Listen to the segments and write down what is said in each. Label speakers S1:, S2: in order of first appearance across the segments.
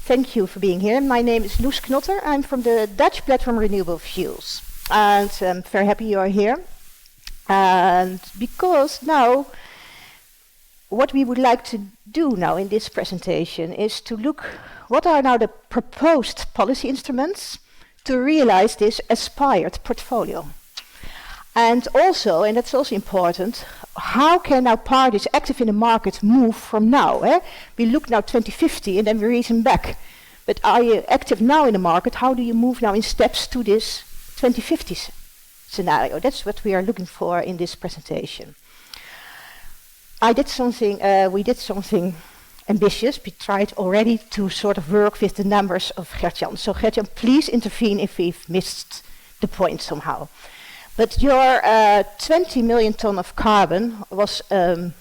S1: Thank you for being here. My name is Loes Knotter. I'm from the Dutch Platform Renewable Fuels. And I'm very happy you are here. And because now, what we would like to do now in this presentation is to look what are now the proposed policy instruments to realize this aspired portfolio. And also, and that's also important, how can now parties active in the market move from now? We look now 2050 and then we reason back. But are you active now in the market? How do you move now in steps to this 2050 scenario? That's what we are looking for in this presentation. We did something ambitious. We tried already to sort of work with the numbers of Gert-Jan. So Gert-Jan, please intervene if we've missed the point somehow. But your 20 million ton of carbon was, you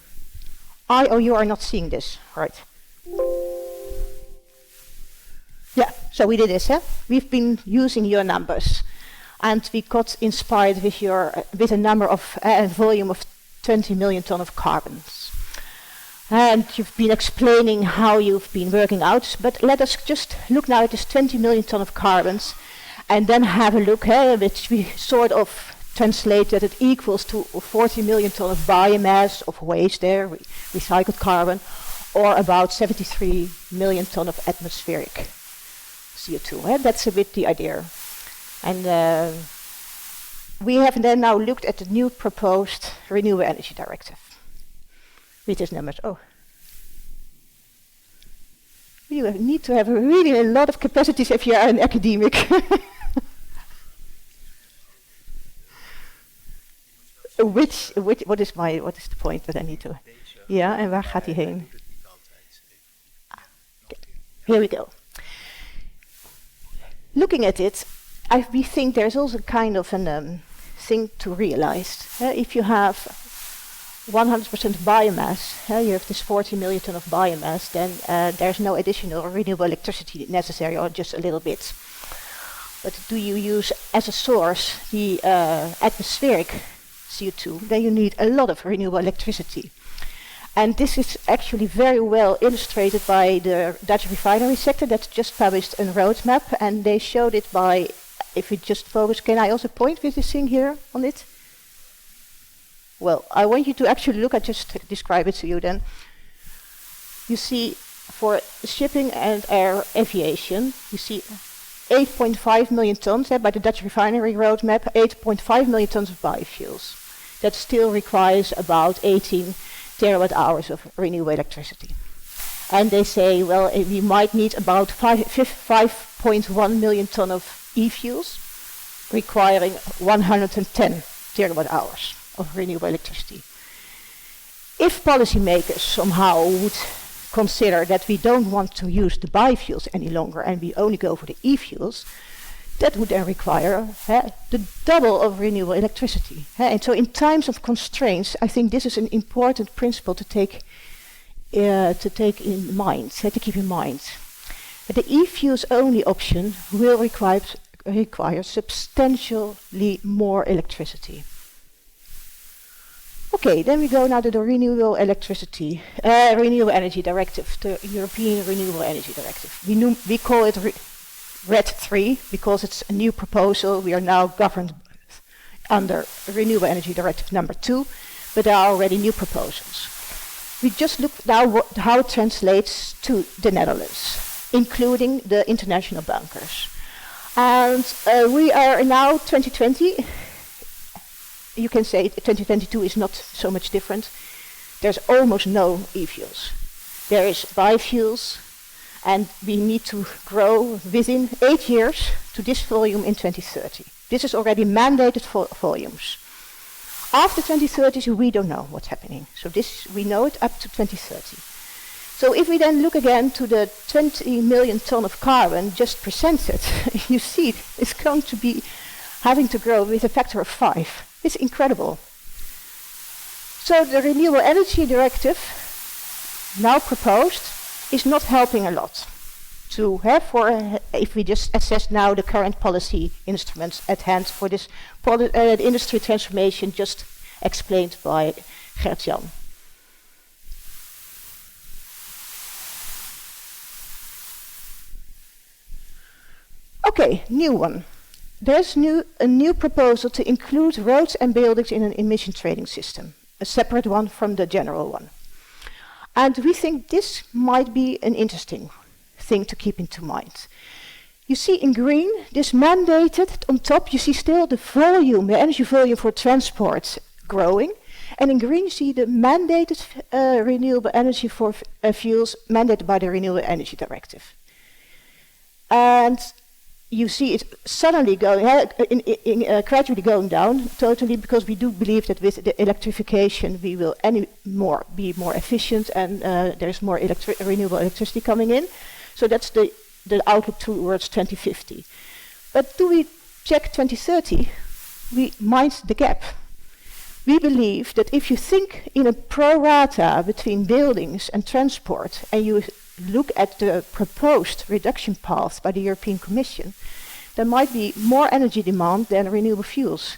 S1: are not seeing this, right? Yeah, so we did this, We've been using your numbers. And we got inspired with a number of, volume of 20 million ton of carbons. And you've been explaining how you've been working out, but let us just look now at this 20 million ton of carbons and then have a look, which we sort of translate that it equals to 40 million ton of biomass of waste there, recycled carbon, or about 73 million ton of atmospheric CO2. That's a bit the idea. And we have then now looked at the new proposed Renewable Energy Directive. With these numbers. Oh. You need to have really a lot of capacities if you are an academic. What is the point that I need to? Ja, en waar gaat die heen? Here we go. Looking at it, we think there's also kind of a thing to realize. If you have 100% biomass, you have this 40 million ton of biomass, then there's no additional renewable electricity necessary, or just a little bit. But do you use as a source the atmospheric CO2, then you need a lot of renewable electricity. And this is actually very well illustrated by the Dutch refinery sector that just published a roadmap, and they showed it by, if we just focus, can I also point with this thing here on it? Well, I want you to actually look, I just describe it to you then. You see, for shipping and air aviation, you see 8.5 million tons by the Dutch refinery roadmap, 8.5 million tons of biofuels. That still requires about 18 terawatt hours of renewable electricity. And they say, well, we might need about 5.1 million ton of e-fuels, requiring 110 terawatt hours of renewable electricity. If policymakers somehow would consider that we don't want to use the biofuels any longer and we only go for the e-fuels, that would then require the double of renewable electricity. And so in times of constraints, I think this is an important principle to take in mind, to keep in mind. The e-fuels only option will require substantially more electricity. Okay, then we go now to the Renewable Energy Directive, the European Renewable Energy Directive. We call it RED 3 because it's a new proposal. We are now governed under Renewable Energy Directive number 2, but there are already new proposals. We just look now how it translates to the Netherlands, including the international bunkers. And we are now 2020. You can say 2022 is not so much different. There's almost no e-fuels. There is biofuels, and we need to grow within 8 years to this volume in 2030. This is already mandated volumes. After 2030, we don't know what's happening. So this, we know it up to 2030. So if we then look again to the 20 million ton of carbon just presented, you see it's going to be having to grow with a factor of 5. It's incredible. So the Renewable Energy Directive, now proposed, is not helping a lot. To have if we just assess now the current policy instruments at hand for this industry transformation just explained by Gert-Jan. Okay, new one. There's a new proposal to include roads and buildings in an emission trading system, a separate one from the general one. And we think this might be an interesting thing to keep into mind. You see in green, this mandated, on top you see still the volume, the energy volume for transport growing. And in green you see the mandated renewable energy for fuels mandated by the Renewable Energy Directive. And you see it suddenly going, gradually going down totally, because we do believe that with the electrification we will be more efficient, and there's more renewable electricity coming in. So that's the outlook towards 2050. But do we check 2030? We mind the gap. We believe that if you think in a pro rata between buildings and transport, and you look at the proposed reduction path by the European Commission, there might be more energy demand than renewable fuels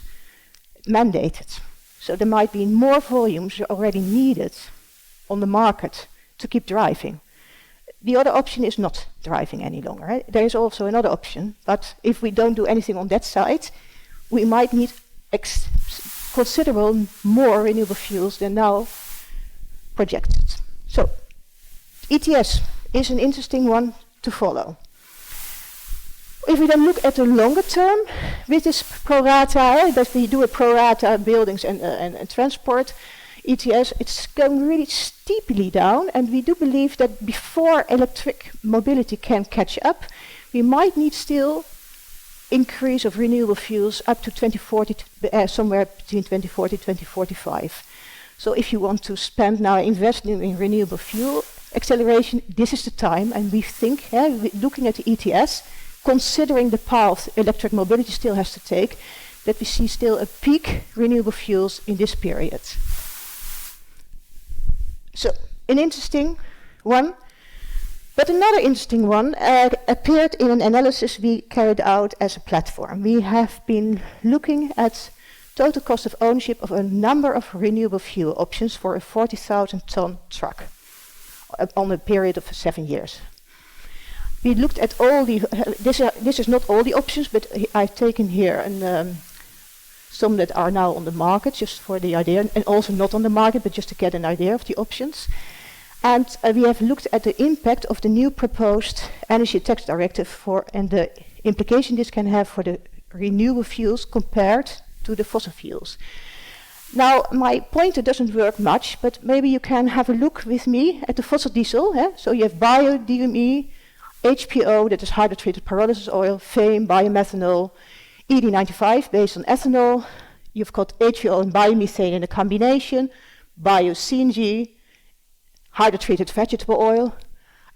S1: mandated. So there might be more volumes already needed on the market to keep driving. The other option is not driving any longer. Right? There is also another option, but if we don't do anything on that side, we might need considerable more renewable fuels than now projected. So, ETS is an interesting one to follow. If we then look at the longer term, with this pro rata, that we do a pro rata buildings and transport, ETS, it's going really steeply down, and we do believe that before electric mobility can catch up, we might need still increase of renewable fuels up to 2040, somewhere between 2040 and 2045. So if you want to spend now investing in renewable fuel acceleration, this is the time, and we think, looking at the ETS, considering the path electric mobility still has to take, that we see still a peak renewable fuels in this period. So, an interesting one. But another interesting one appeared in an analysis we carried out as a platform. We have been looking at total cost of ownership of a number of renewable fuel options for a 40,000 ton truck on a period of 7 years. We looked at all the, this is not all the options, but I've taken here some that are now on the market, just for the idea, and also not on the market, but just to get an idea of the options. And we have looked at the impact of the new proposed energy tax directive and the implication this can have for the renewable fuels compared to the fossil fuels. Now, my pointer doesn't work much, but maybe you can have a look with me at the fossil diesel. So you have bio, DME, HPO, that is hydrotreated pyrolysis oil, FAME, biomethanol, ED95 based on ethanol. You've got HVO and biomethane in a combination, bio-CNG, hydrotreated vegetable oil,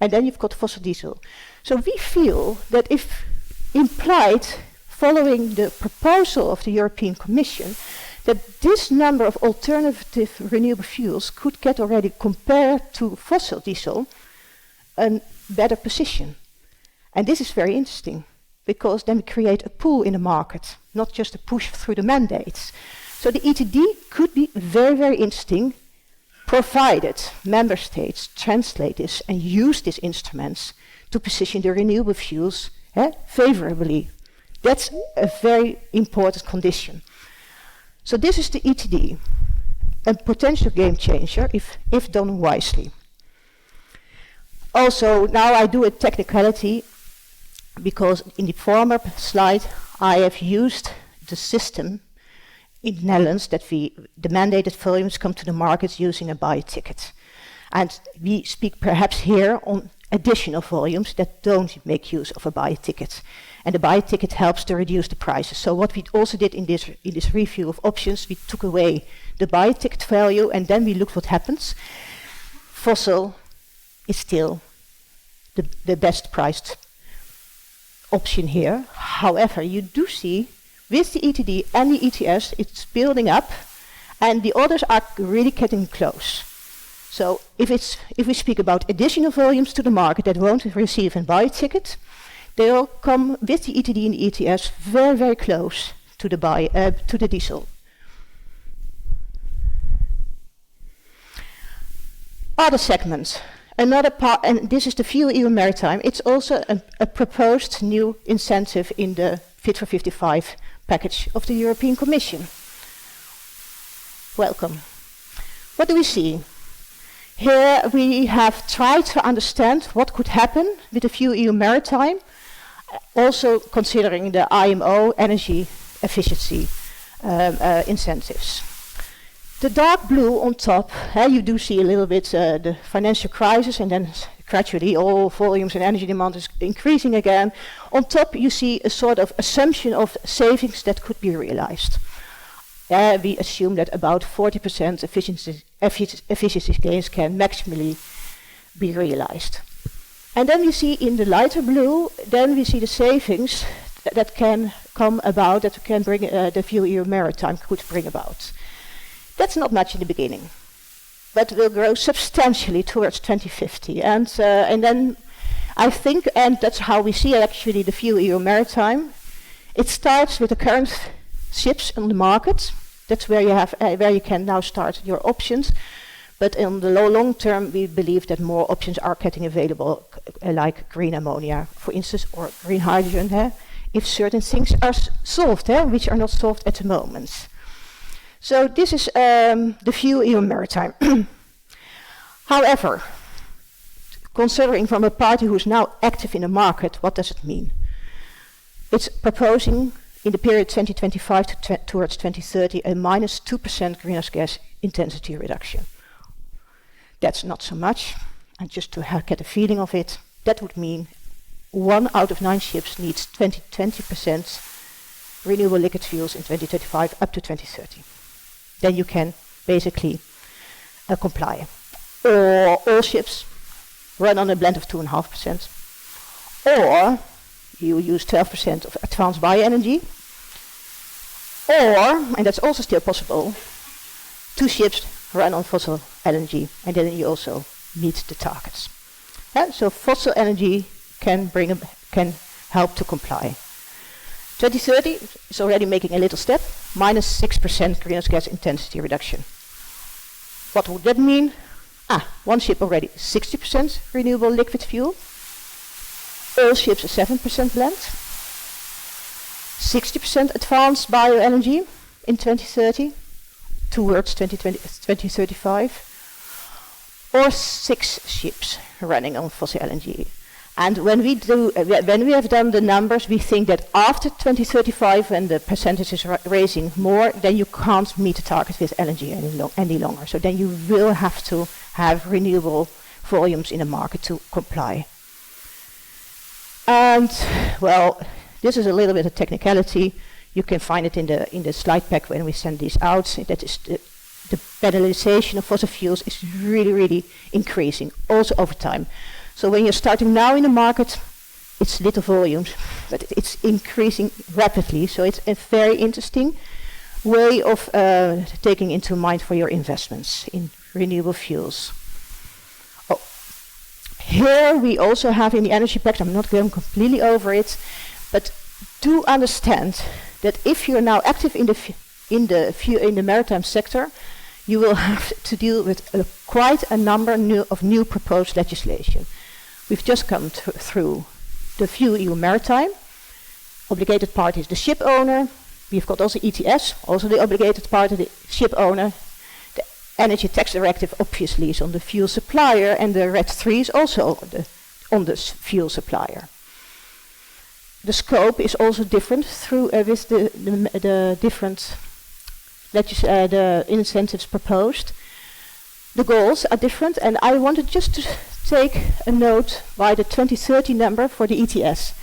S1: and then you've got fossil diesel. So we feel that if implied, following the proposal of the European Commission, that this number of alternative renewable fuels could get already, compared to fossil diesel, a better position. And this is very interesting, because then we create a pool in the market, not just a push through the mandates. So the ETD could be very, very interesting, provided member states translate this and use these instruments to position the renewable fuels favorably. That's a very important condition. So this is the ETD, a potential game changer if done wisely. Also, now I do a technicality, because in the former slide I have used the system in the Netherlands that the mandated volumes come to the market using a buy ticket. And we speak perhaps here on additional volumes that don't make use of a buy ticket. And the buy ticket helps to reduce the prices. So what we also did in this review of options, we took away the buy ticket value, and then we looked what happens. Fossil is still the best priced option here. However, you do see with the ETD and the ETS, it's building up, and the others are really getting close. So if we speak about additional volumes to the market that won't receive a buy ticket, they'll come with the ETD and the ETS very, very close to the diesel. Other segments. Another part, and this is the FuelEU Maritime, it's also a proposed new incentive in the Fit for 55 package of the European Commission. Welcome. What do we see? Here we have tried to understand what could happen with the FuelEU Maritime, also considering the IMO energy efficiency incentives. The dark blue on top, you do see a little bit the financial crisis, and then gradually all volumes and energy demand is increasing again. On top you see a sort of assumption of savings that could be realized. We assume that about 40% efficiency gains can maximally be realized. And then we see in the lighter blue, then we see the savings that can come about, that can bring the FuelEU Maritime could bring about. That's not much in the beginning, but will grow substantially towards 2050. And then I think, and that's how we see actually the FuelEU Maritime. It starts with the current ships on the market. That's where you have where you can now start your options. But in the long term, we believe that more options are getting available, like green ammonia, for instance, or green hydrogen, if certain things are solved, which are not solved at the moment. So this is the FuelEU Maritime. However, considering from a party who's now active in the market, what does it mean? It's proposing in the period 2025 towards 2030 a minus 2% greenhouse gas intensity reduction. That's not so much, and just to get a feeling of it, that would mean 1 out of 9 ships needs 20% renewable liquid fuels in 2035 up to 2030. Then you can basically comply. Or all ships run on a blend of 2.5%. Or you use 12% of advanced bioenergy. Or, and that's also still possible, 2 ships run on fossil energy, and then you also meet the targets. So fossil energy can help to comply. 2030 is already making a little step, minus 6% greenhouse gas intensity reduction. What would that mean? 1 ship already 60% renewable liquid fuel. All ships a 7% blend. 60% advanced bioenergy in 2030 towards 2035. Or 6 ships running on fossil energy. And when we have done the numbers, we think that after 2035, when the percentage is raising more, then you can't meet the target with energy any longer. So then you will have to have renewable volumes in the market to comply. And well, this is a little bit of technicality. You can find it in the slide pack when we send these out. That is the penalization of fossil fuels is really increasing, also over time. So when you're starting now in the market, it's little volumes, but it's increasing rapidly. So it's a very interesting way of taking into mind for your investments in renewable fuels. Here we also have in the energy pact, I'm not going completely over it, but do understand that if you're now active in the maritime sector, you will have to deal with quite a number of new proposed legislation. We've just come through the FuelEU Maritime. Obligated party is the ship owner. We've got also ETS, also the obligated party, the ship owner. The Energy Tax Directive obviously is on the fuel supplier, and the RED III is also on the fuel supplier. The scope is also different through with the different the incentives proposed. The goals are different, and I wanted just to take a note by the 2030 number for the ETS.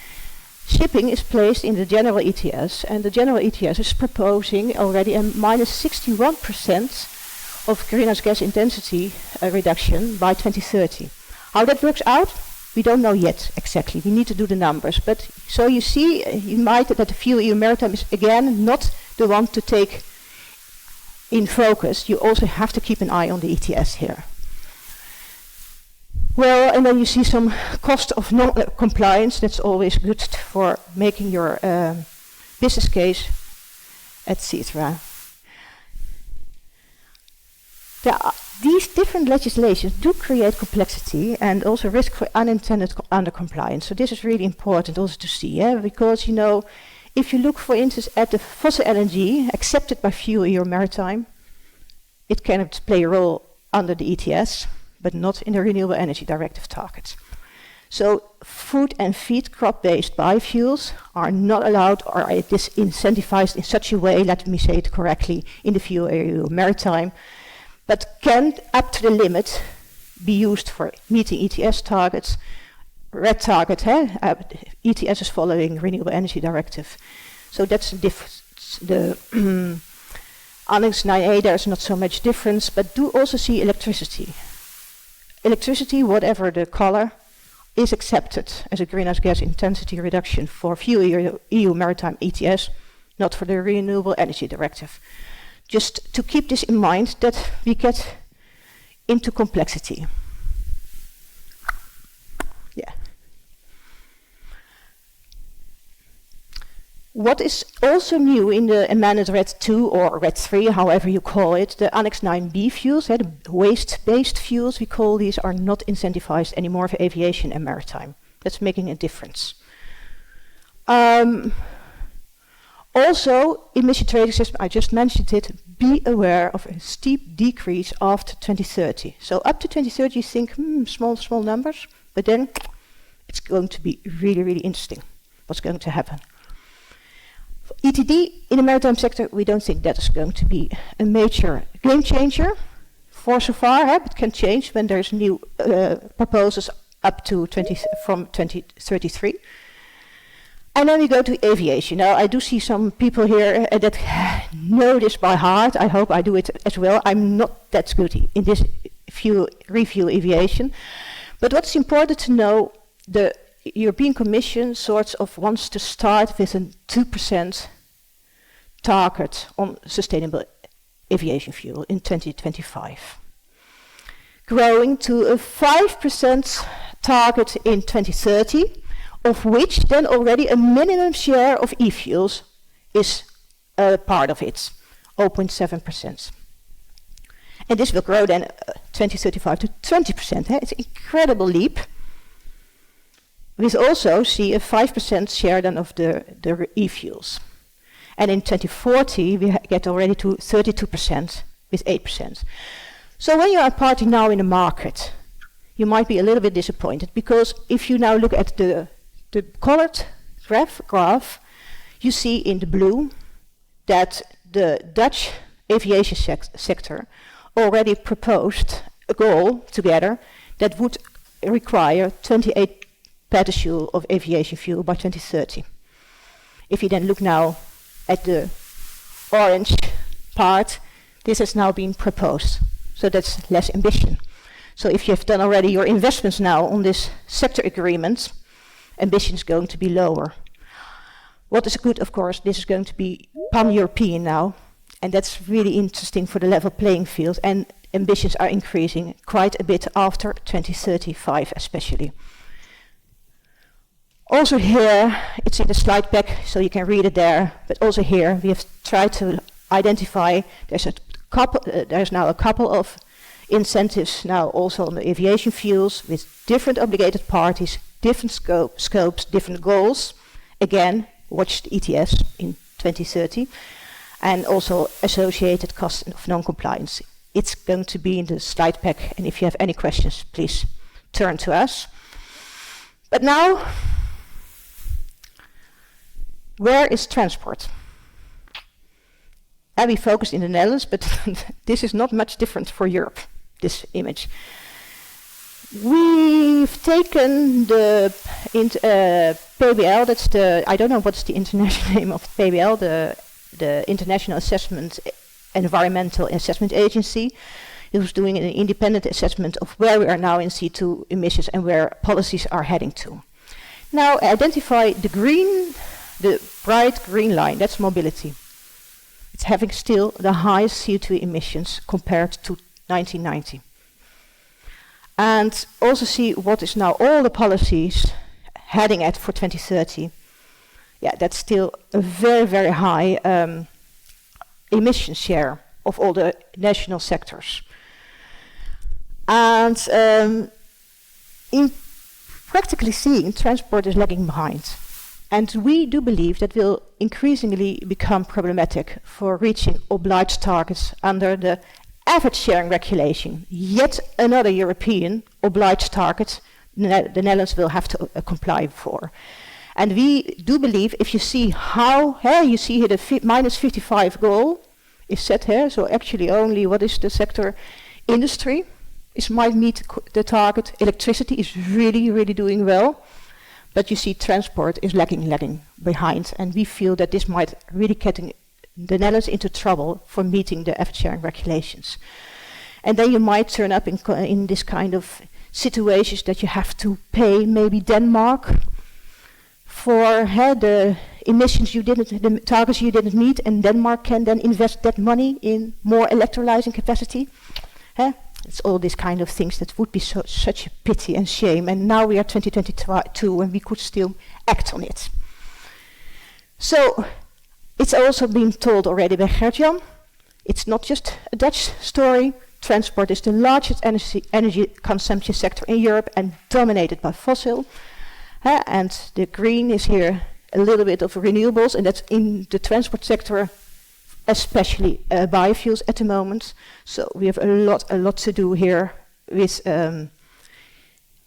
S1: Shipping is placed in the general ETS, and the general ETS is proposing already a minus 61% of greenhouse gas intensity reduction by 2030. How that works out, we don't know yet exactly. We need to do the numbers. But so you see, you might that the FuelEU Maritime is again not the one to take in focus. You also have to keep an eye on the ETS here. Well, and then you see some cost of non-compliance. That's always good for making your business case, etc. these different legislations do create complexity and also risk for unintended undercompliance. So this is really important also to see, because if you look, for instance, at the fossil LNG accepted by FuelEU Maritime, it cannot play a role under the ETS, but not in the Renewable Energy Directive targets. So food and feed crop-based biofuels are not allowed or are disincentivized in such a way, let me say it correctly, in the FuelEU Maritime, but can, up to the limit, be used for meeting ETS targets. Red target, ETS is following Renewable Energy Directive. So that's the difference. The Annex 9A, there's not so much difference, but do also see electricity. Electricity, whatever the color, is accepted as a greenhouse gas intensity reduction for FuelEU Maritime ETS, not for the Renewable Energy Directive. Just to keep this in mind, that we get into complexity. Yeah. What is also new in the amended RED 2 or RED 3, however you call it, the Annex 9B fuels, the waste-based fuels, we call these, are not incentivized anymore for aviation and maritime. That's making a difference. Also, emission trading system, I just mentioned it, be aware of a steep decrease after 2030. So up to 2030 you think, small numbers, but then it's going to be really, really interesting what's going to happen. For ETD in the maritime sector, we don't think that is going to be a major game changer for so far, but can change when there's new proposals up to from 2033. And then we go to aviation. Now, I do see some people here that know this by heart. I hope I do it as well. I'm not that good in this review aviation. But what's important to know, the European Commission sort of wants to start with a 2% target on sustainable aviation fuel in 2025. Growing to a 5% target in 2030, of which then already a minimum share of e-fuels is part of it, 0.7%. And this will grow then 2035 to 20%. It's an incredible leap. We also see a 5% share then of the e-fuels. And in 2040, we get already to 32% with 8%. So when you are party now in the market, you might be a little bit disappointed, because if you now look at the colored graph, you see in the blue that the Dutch aviation sector already proposed a goal together that would require 28 petajoule of aviation fuel by 2030. If you then look now at the orange part, this has now been proposed. So that's less ambition. So if you have done already your investments now on this sector agreement, ambition is going to be lower. What is good, of course, this is going to be pan-European now, and that's really interesting for the level playing field, and ambitions are increasing quite a bit after 2035 especially. Also here, it's in the slide pack, so you can read it there, but also here we have tried to identify, there's now a couple of incentives now also on the aviation fuels with different obligated parties, different scopes, different goals. Again, watch the ETS in 2030, and also associated costs of non-compliance. It's going to be in the slide pack, and if you have any questions, please turn to us. But now, where is transport? And we focused in the Netherlands, but this is not much different for Europe, this image. We've taken the PBL, that's the, I don't know what's the international name of PBL, the International Environmental Assessment Agency. It was doing an independent assessment of where we are now in CO2 emissions and where policies are heading to. Now identify the bright green line, that's mobility. It's having still the highest CO2 emissions compared to 1990. And also see what is now all the policies heading at for 2030. Yeah, that's still a very, very high emission share of all the national sectors. And in practically seeing, transport is lagging behind. And we do believe that will increasingly become problematic for reaching obliged targets under the average sharing regulation. Yet another European obliged target the Netherlands will have to comply for. And we do believe, if you see how, you see here the minus 55 goal is set here, so actually only what is the sector? Industry might meet the target. Electricity is really doing well. But you see transport is lagging behind. And we feel that this might really get the Netherlands into trouble for meeting the average sharing regulations. And then you might turn up in this kind of situations that you have to pay maybe Denmark for the emissions the targets you didn't meet, and Denmark can then invest that money in more electrolyzing capacity. It's all these kind of things that would be such a pity and shame. And now we are 2022 and we could still act on it. So it's also been told already by Gert-Jan. It's not just a Dutch story. Transport is the largest energy consumption sector in Europe and dominated by fossil. And the green is here a little bit of renewables, and that's in the transport sector, especially biofuels at the moment. So we have a lot to do here with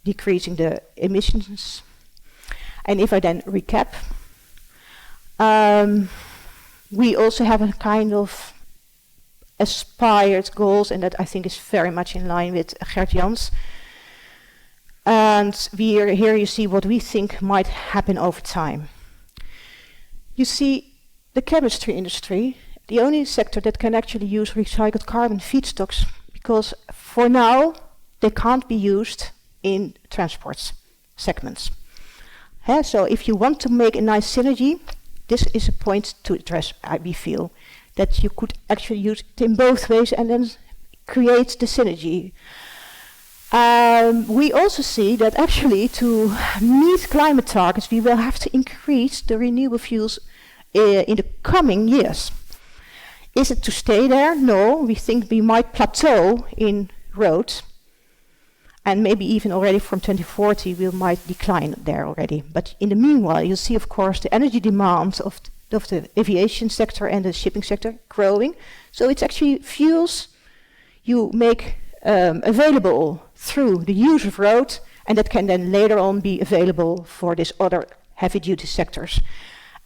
S1: decreasing the emissions. And if I then recap, we also have a kind of aspired goals, and that I think is very much in line with Gert-Jan's. And here you see what we think might happen over time. You see the chemistry industry, the only sector that can actually use recycled carbon feedstocks, because for now they can't be used in transport segments. So if you want to make a nice synergy, this is a point to address, we feel, that you could actually use it in both ways and then create the synergy. We also see that actually to meet climate targets, we will have to increase the renewable fuels in the coming years. Is it to stay there? No, we think we might plateau in roads, and maybe even already from 2040 we might decline there already. But in the meanwhile, you see, of course, the energy demand of the aviation sector and the shipping sector growing. So it's actually fuels you make available through the use of road, and that can then later on be available for these other heavy-duty sectors.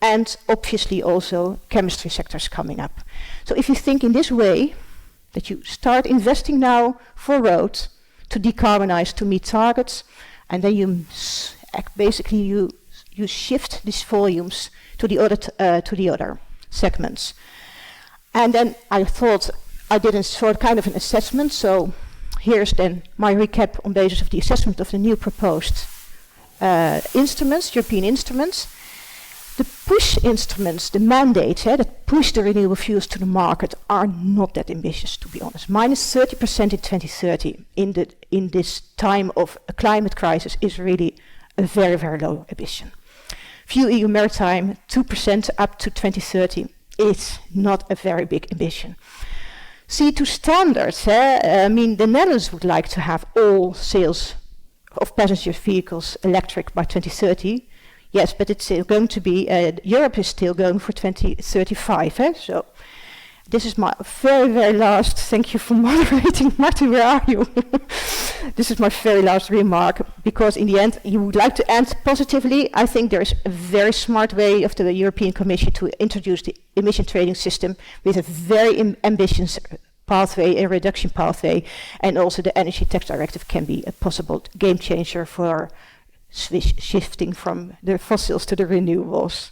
S1: And obviously also chemistry sectors coming up. So if you think in this way, that you start investing now for road to decarbonize, to meet targets, and then you basically you shift these volumes to the other segments. And then I thought I did a sort kind of an assessment. So here's then my recap on basis of the assessment of the new proposed instruments, European instruments. The push instruments, the mandates that push the renewable fuels to the market are not that ambitious, to be honest. Minus 30% in 2030 in this time of a climate crisis is really a very low ambition. Fuel EU Maritime, 2% up to 2030 is not a very big ambition. C2 standards, I mean, the Netherlands would like to have all sales of passenger vehicles electric by 2030. Yes, but it's still going to be, Europe is still going for 2035. So this is my very last, thank you for moderating. Martin, where are you? This is my very last remark, because in the end, you would like to end positively. I think there is a very smart way of the European Commission to introduce the emission trading system with a very ambitious pathway, a reduction pathway, and also the Energy Tax Directive can be a possible game changer for shifting from the fossils to the renewables.